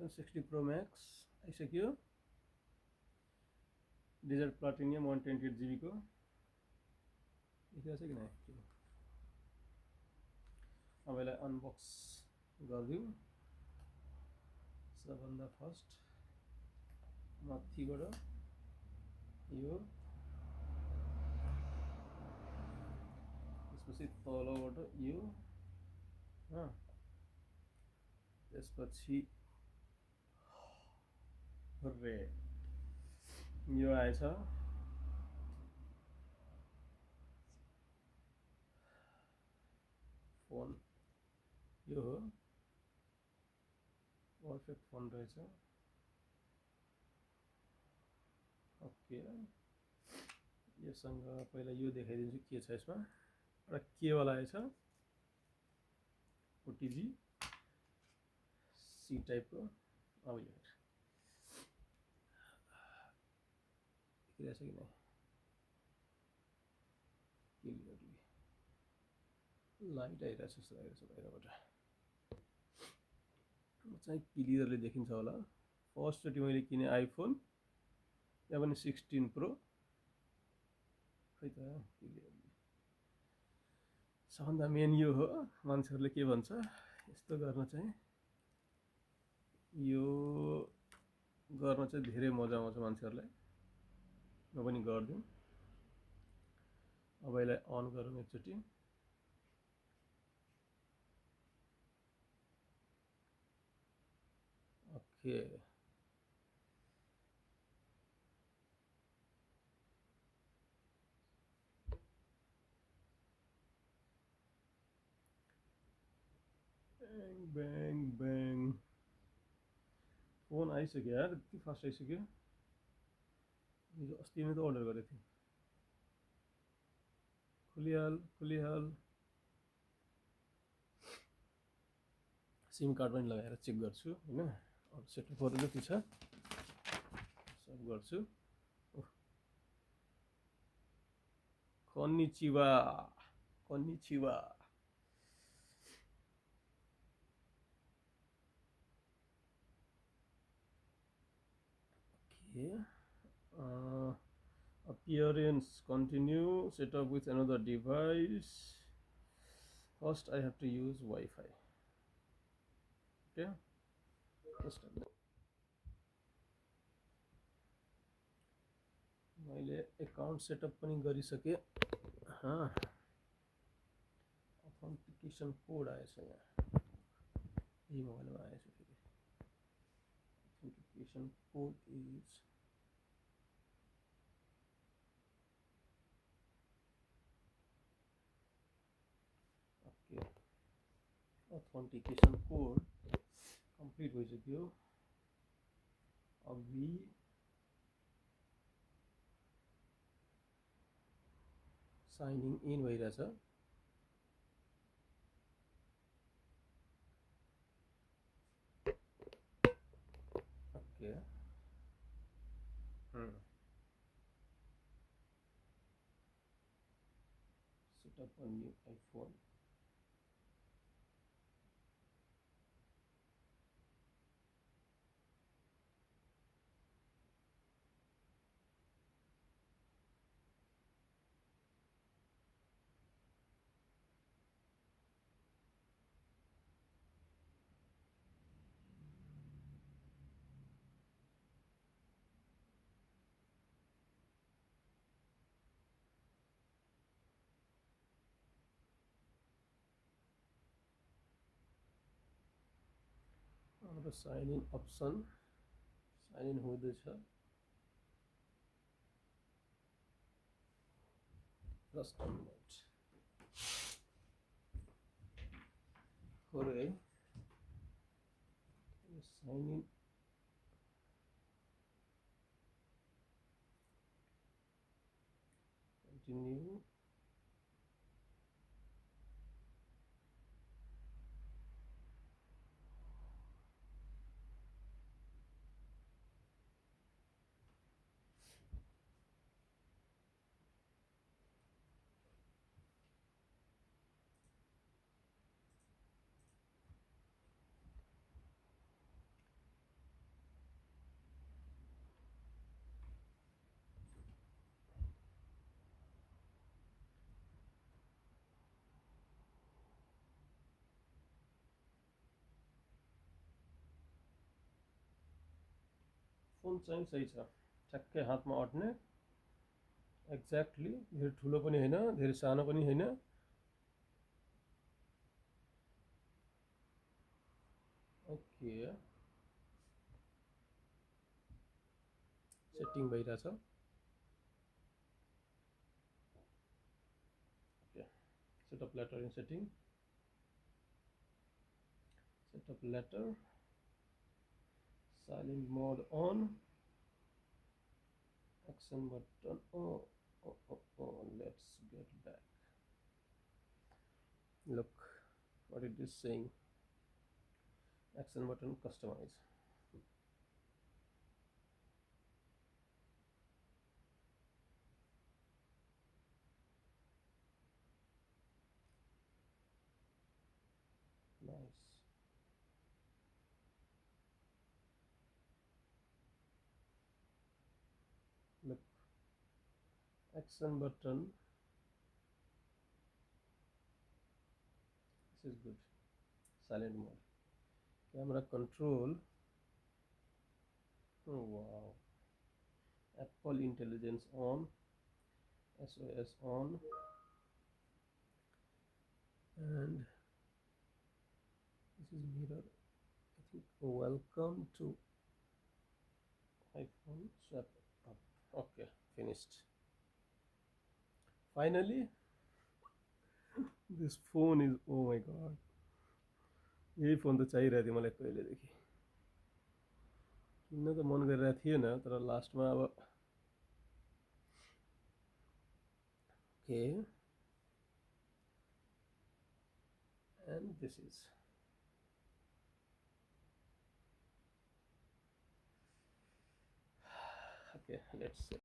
iPhone 60 Pro Max आइसक्यो desert platinum 128 GB को देखिरहेको छ कि नै अब यसलाई अनबक्स गरिदिउँ सबभन्दा फर्स्ट माथिबाट यो त्यसपछि तलबाट यो त्यसपछि यो आएछ फोन यो हो पर्फेक्ट फोन रहेछ ओके योसँग पहिला यो देखाइदिन्छु के छ यसमा एउटा केबल आएछ ओटिजी सी टाइपको अब यो देखिरहेछ कि नै क्लियरली लाइट आइरहेछ जस्तो लागिरहेछ बाहिरबाट चाहिँ क्लियरली देखिन्छ होला फर्स्टचोटि मैले किने आइफोन त्यहाँ पनि 16 प्रो खै त क्लियरली सबभन्दा मेन यो हो मान्छेहरूले के भन्छ यस्तो गर्न चाहिँ यो गर्न चाहिँ धेरै मजा आउँछ मान्छेहरूलाई म पनि गर्दिउँ अब यसलाई अन गरौँ एकचोटि ओके ब्याङ ब्याङ फोन आइसक्यो यार यति फास्ट आइसक्यो हिजो अस्ति नै त अर्डर गरेको थिएँ खुलिहाल सिम कार्ड पनि लगाएर चेक गर्छु हैन अब सेटअपहरु जति छ सब गर्छु कन्निचिवा कन्निचिवा okay appearance continue setup with another device first I have to use Wi-Fi okay just मैले account setup पनि गरिसके authentication code आएछ यहाँ यही मोबाइलमा आएछ फेरि authentication code is authentication code complete भइसक्यो अघि signing in भइरहेछ okay set up a new iPhone the sign in option sign in हुँदैछ just a minute Hare sign in continue phone चाहिँ सही छ, ठ्याक्कै हातमा अट्ने, एक्ज्याक्टली, धेरै ठुलो पनि होइन धेरै सानो पनि होइन। ओके, सेटिङ भइरहेछ। Okay, setup letter in setting, setup letter, silent mode on, action button, let's get back. Look what it is saying, action button customize. Nice. Look, action button, this is good. Silent mode, camera control, oh wow, Apple intelligence on, SOS on, and this is mirror, I think welcome to iPhone swap up. Okay, finished. Finally, this phone is, oh my god, यही phone त चाहिरहेको थियो मलाई कहिलेदेखि, किन्न त मन गरिरहेको थिएन तर लास्टमा अब okay, and this is okay, let's see.